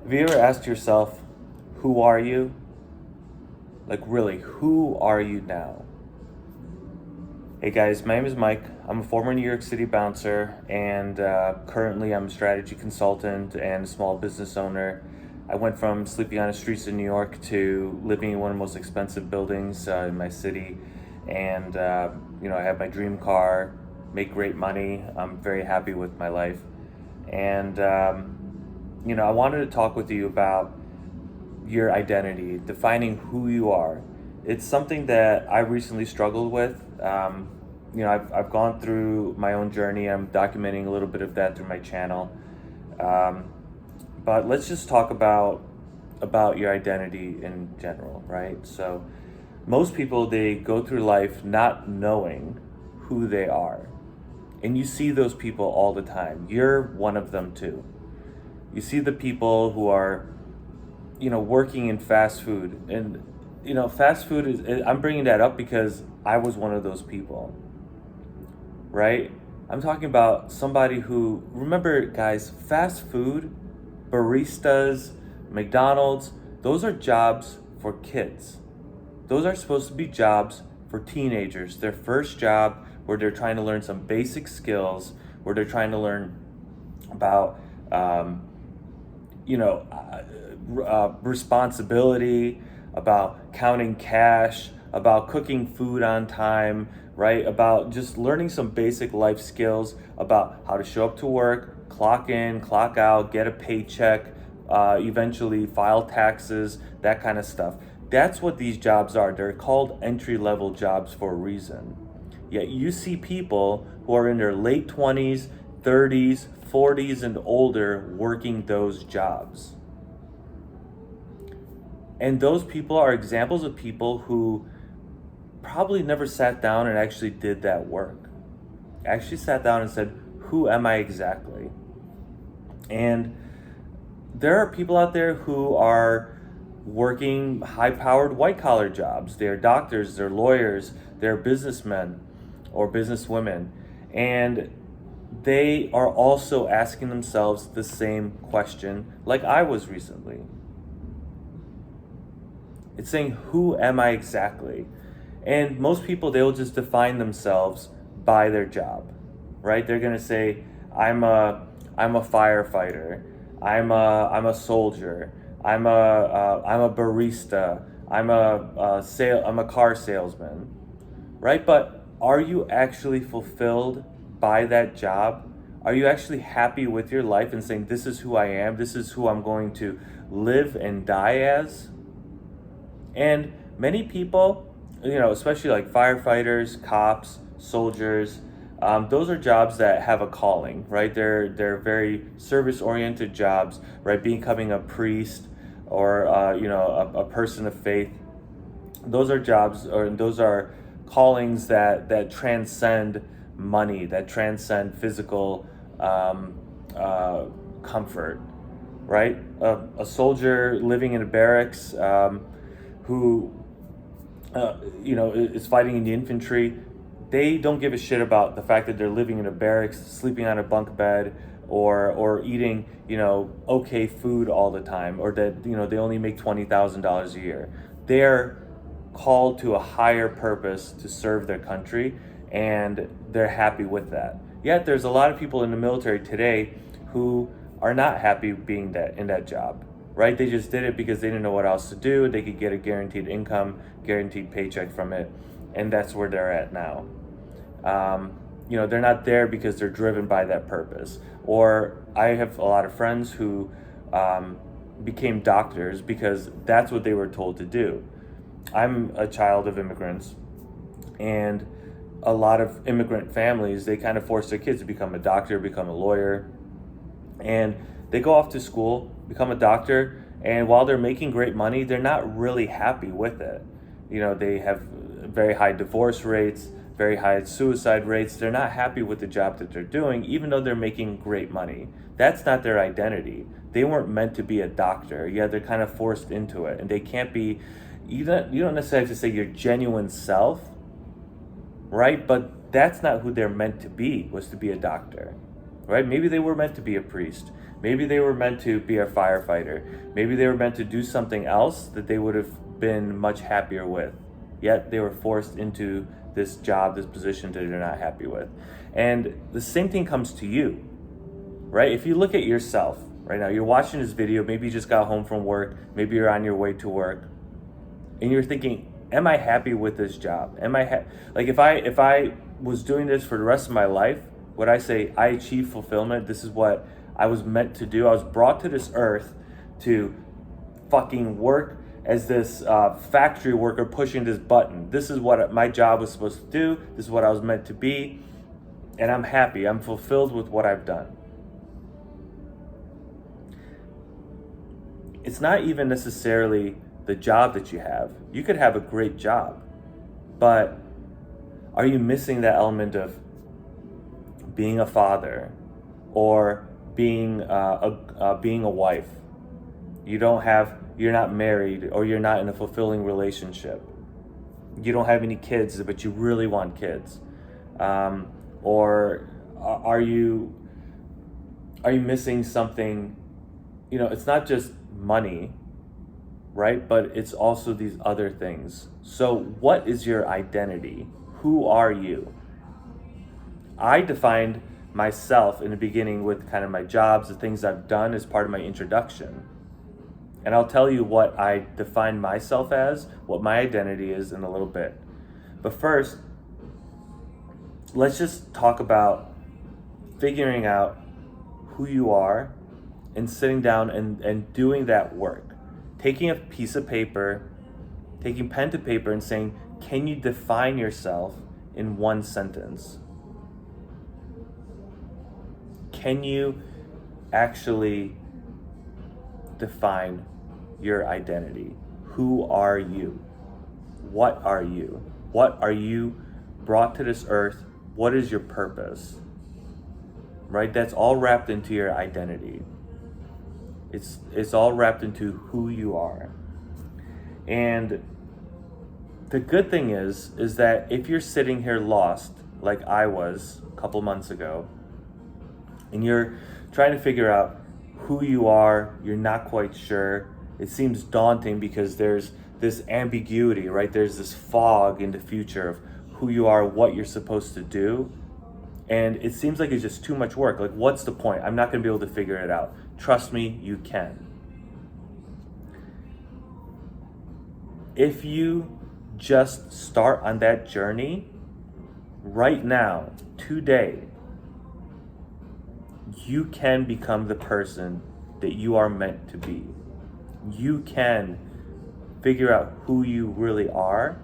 Have you ever asked yourself, who are you? Like, really, who are you now? Hey guys, my name is Mike. I'm a former New York City bouncer, and currently I'm a strategy consultant and a small business owner. I went from sleeping on the streets of New York to living in one of the most expensive buildings in my city. And, I have my dream car, make great money. I'm very happy with my life. And, I wanted to talk with you about your identity, defining who you are. It's something that I recently struggled with. I've gone through my own journey. I'm documenting a little bit of that through my channel. Um, but let's just talk about your identity in general, right? So most people, they go through life not knowing who they are. And you see those people all the time. You're one of them too. You see the people who are working in fast food. And fast food I'm bringing that up because I was one of those people, right? I'm talking about somebody who, remember guys, fast food, baristas, McDonald's, those are jobs for kids. Those are supposed to be jobs for teenagers, their first job, where they're trying to learn some basic skills, where they're trying to learn about responsibility, about counting cash, about cooking food on time, right? About just learning some basic life skills about how to show up to work, clock in, clock out, get a paycheck, eventually file taxes, that kind of stuff. That's what these jobs are. They're called entry-level jobs for a reason. Yet you see people who are in their late 20s, 30s, 40s, and older working those jobs. And those people are examples of people who probably never sat down and actually did that work. Actually sat down and said, who am I exactly? And there are people out there who are working high-powered white-collar jobs. They're doctors, they're lawyers, they're businessmen or businesswomen. And they are also asking themselves the same question like I was recently. It's saying, who am I exactly? And most people, they'll just define themselves by their job, right? They're gonna say, I'm a firefighter, I'm a soldier, I'm a barista, I'm a car salesman, right? But are you actually fulfilled by that job? Are you actually happy with your life and saying, this is who I am, this is who I'm going to live and die as? And many people, especially like firefighters, cops, soldiers, those are jobs that have a calling, right? They're very service-oriented jobs, right? Becoming a priest or a person of faith. Those are jobs, or those are callings that transcend money, that transcend physical comfort, right? A soldier living in a barracks. Who is fighting in the infantry, they don't give a shit about the fact that they're living in a barracks, sleeping on a bunk bed, or eating okay food all the time, or that they only make $20,000 a year. They're called to a higher purpose to serve their country, and they're happy with that. Yet there's a lot of people in the military today who are not happy being in that job, right? They just did it because they didn't know what else to do. They could get a guaranteed income, guaranteed paycheck from it, and that's where they're at now. They're not there because they're driven by that purpose. Or I have a lot of friends who became doctors because that's what they were told to do. I'm a child of immigrants, and a lot of immigrant families, they kind of force their kids to become a doctor, become a lawyer, and they go off to school, become a doctor, and while they're making great money, they're not really happy with it. They have very high divorce rates, very high suicide rates. They're not happy with the job that they're doing, even though they're making great money. That's not their identity. They weren't meant to be a doctor, yet they're kind of forced into it, and they can't be, you don't necessarily have to say your genuine self, right? But that's not who they're meant to be, was to be a doctor. right? Maybe they were meant to be a priest. Maybe they were meant to be a firefighter. Maybe they were meant to do something else that they would have been much happier with. Yet they were forced into this job, this position that they're not happy with. And the same thing comes to you, right? If you look at yourself right now, you're watching this video, maybe you just got home from work, maybe you're on your way to work, and you're thinking, am I happy with this job? Am I like if I was doing this for the rest of my life, would I say I achieved fulfillment? This is what I was meant to do. I was brought to this earth to fucking work as this factory worker pushing this button. This is what my job was supposed to do. This is what I was meant to be. And I'm happy. I'm fulfilled with what I've done. It's not even necessarily the job that you have. You could have a great job, but are you missing that element of being a father or being a wife? You're not married, or you're not in a fulfilling relationship. You don't have any kids, but you really want kids. Or are you missing something? It's not just money, right? But it's also these other things. So what is your identity? Who are you? I defined myself in the beginning with kind of my jobs, the things I've done as part of my introduction. And I'll tell you what I define myself as, what my identity is in a little bit. But first, let's just talk about figuring out who you are and sitting down and doing that work. Taking a piece of paper, taking pen to paper and saying, can you define yourself in one sentence? Can you actually define your identity? Who are you? What are you? What are you brought to this earth? What is your purpose? Right? That's all wrapped into your identity. It's all wrapped into who you are. And the good thing is that if you're sitting here lost, like I was a couple months ago, and you're trying to figure out who you are, you're not quite sure, it seems daunting because there's this ambiguity, right? There's this fog in the future of who you are, what you're supposed to do. And it seems like it's just too much work. Like, what's the point? I'm not going to be able to figure it out. Trust me, you can. If you just start on that journey right now, today, you can become the person that you are meant to be. You can figure out who you really are.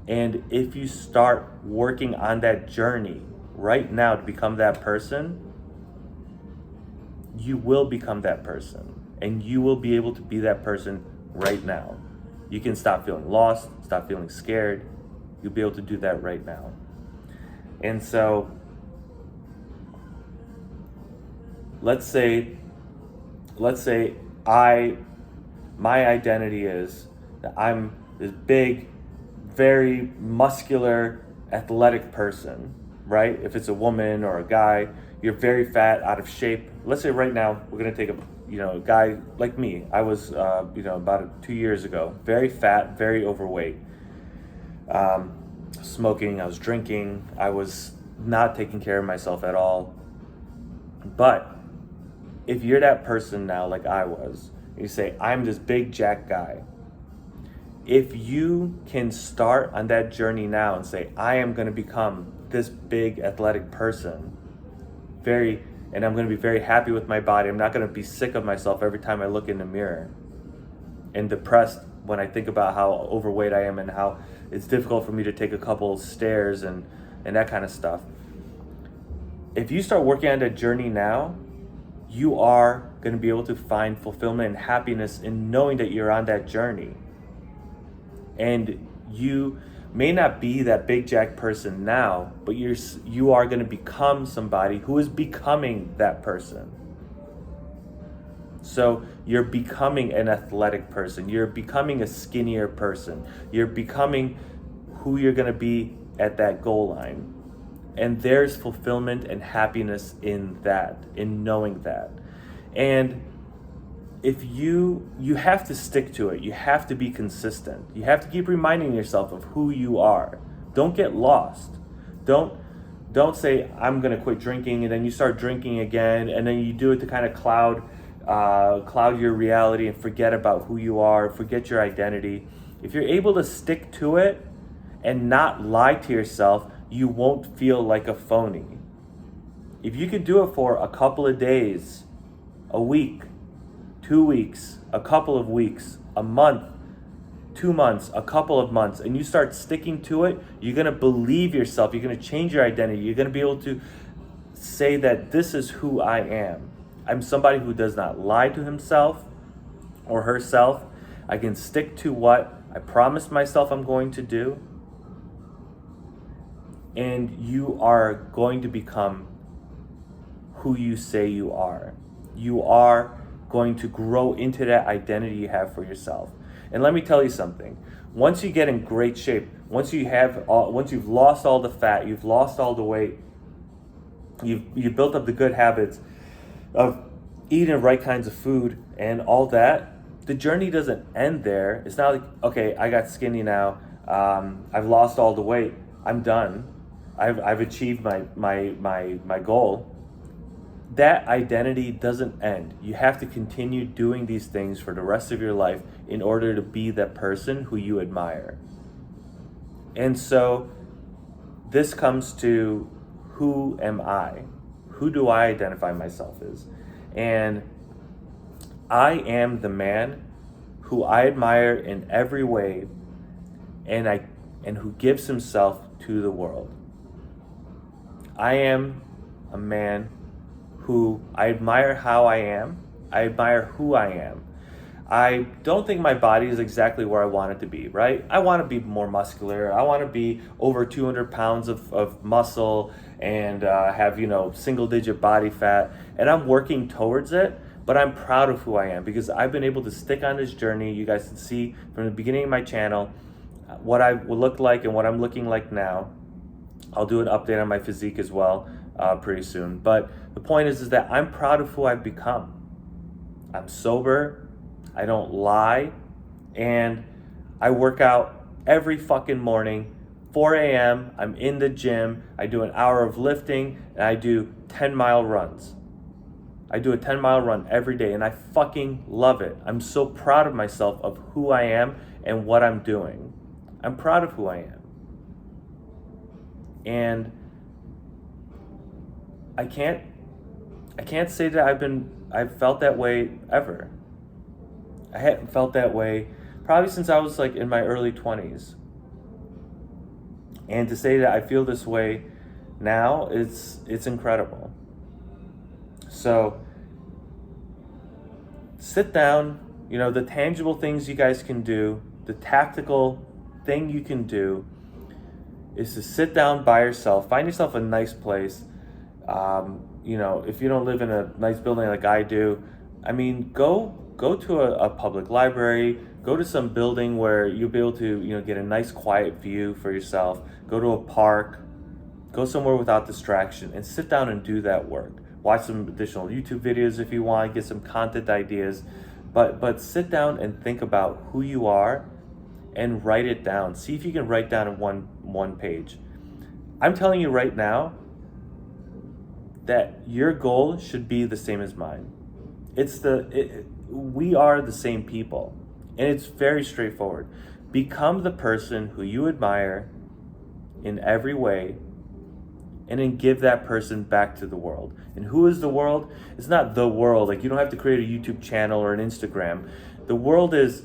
And if you start working on that journey right now to become that person, you will become that person. And you will be able to be that person right now. You can stop feeling lost, stop feeling scared. You'll be able to do that right now. And so, let's say my identity is that I'm this big, very muscular, athletic person, right? If it's a woman or a guy, you're very fat, out of shape. Let's say right now, we're gonna take a guy like me. I was, about 2 years ago, very fat, very overweight. Smoking, I was drinking, I was not taking care of myself at all. But if you're that person now, like I was, you say, I'm this big jack guy. If you can start on that journey now and say, I am going to become this big athletic person, and I'm going to be very happy with my body. I'm not going to be sick of myself every time I look in the mirror and depressed when I think about how overweight I am and how it's difficult for me to take a couple stairs and that kind of stuff. If you start working on that journey now, you are going to be able to find fulfillment and happiness in knowing that you're on that journey. And you may not be that big jack person now, but you are going to become somebody who is becoming that person. So you're becoming an athletic person. You're becoming a skinnier person. You're becoming who you're going to be at that goal line. And there's fulfillment and happiness in that, in knowing that. And if you have to stick to it, you have to be consistent. You have to keep reminding yourself of who you are. Don't get lost. Don't say I'm gonna quit drinking and then you start drinking again and then you do it to kind of cloud your reality and forget about who you are, forget your identity. If you're able to stick to it and not lie to yourself, you won't feel like a phony. If you can do it for a couple of days, a week, 2 weeks, a couple of weeks, a month, 2 months, a couple of months, and you start sticking to it, you're gonna believe yourself, you're gonna change your identity, you're gonna be able to say that this is who I am. I'm somebody who does not lie to himself or herself. I can stick to what I promised myself I'm going to do. And you are going to become who you say you are. You are going to grow into that identity you have for yourself. And let me tell you something. Once you get in great shape, once you've lost all the fat, you've lost all the weight, you've built up the good habits of eating the right kinds of food and all that, the journey doesn't end there. It's not like, okay, I got skinny now, I've lost all the weight, I'm done. I've achieved my goal. That identity doesn't end. You have to continue doing these things for the rest of your life in order to be that person who you admire. And so this comes to, who am I? Who do I identify myself as? And I am the man who I admire in every way and who gives himself to the world. I am a man who I admire how I am. I admire who I am. I don't think my body is exactly where I want it to be, right? I want to be more muscular. I want to be over 200 pounds of muscle and have, single digit body fat. And I'm working towards it, but I'm proud of who I am because I've been able to stick on this journey. You guys can see from the beginning of my channel what I will look like and what I'm looking like now. I'll do an update on my physique as well pretty soon. But the point is that I'm proud of who I've become. I'm sober, I don't lie, and I work out every fucking morning, 4 a.m., I'm in the gym, I do an hour of lifting, and I do 10-mile runs. I do a 10-mile run every day, and I fucking love it. I'm so proud of myself, of who I am and what I'm doing. I'm proud of who I am. And I can't say that I've felt that way ever. I hadn't felt that way probably since I was like in my early 20s. And to say that I feel this way now, it's incredible. So sit down, the tangible things you guys can do, the tactical thing you can do is to sit down by yourself, find yourself a nice place. If you don't live in a nice building like I do, go to a public library, go to some building where you'll be able to, get a nice quiet view for yourself, go to a park, go somewhere without distraction and sit down and do that work. Watch some additional YouTube videos if you want, get some content ideas, but sit down and think about who you are and write it down. See if you can write down in one page. I'm telling you right now that your goal should be the same as mine. We are the same people, and it's very straightforward. Become the person who you admire in every way, and then give that person back to the world. And who is the world? It's not the world. Like, you don't have to create a YouTube channel or an Instagram. The world is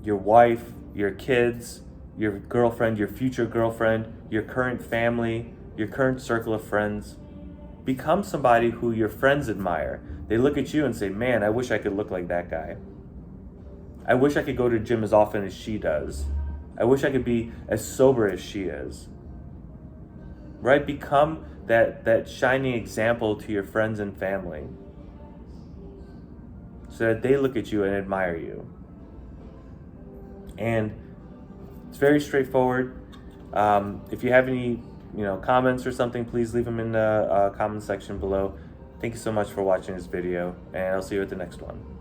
your wife, your kids, your girlfriend, your future girlfriend, your current family, your current circle of friends. Become somebody who your friends admire. They look at you and say, man, I wish I could look like that guy. I wish I could go to the gym as often as she does. I wish I could be as sober as she is. Right? Become that shining example to your friends and family so that they look at you and admire you. And it's very straightforward. If you have any comments or something, please leave them in the comment section below. Thank you so much for watching this video, and I'll see you at the next one.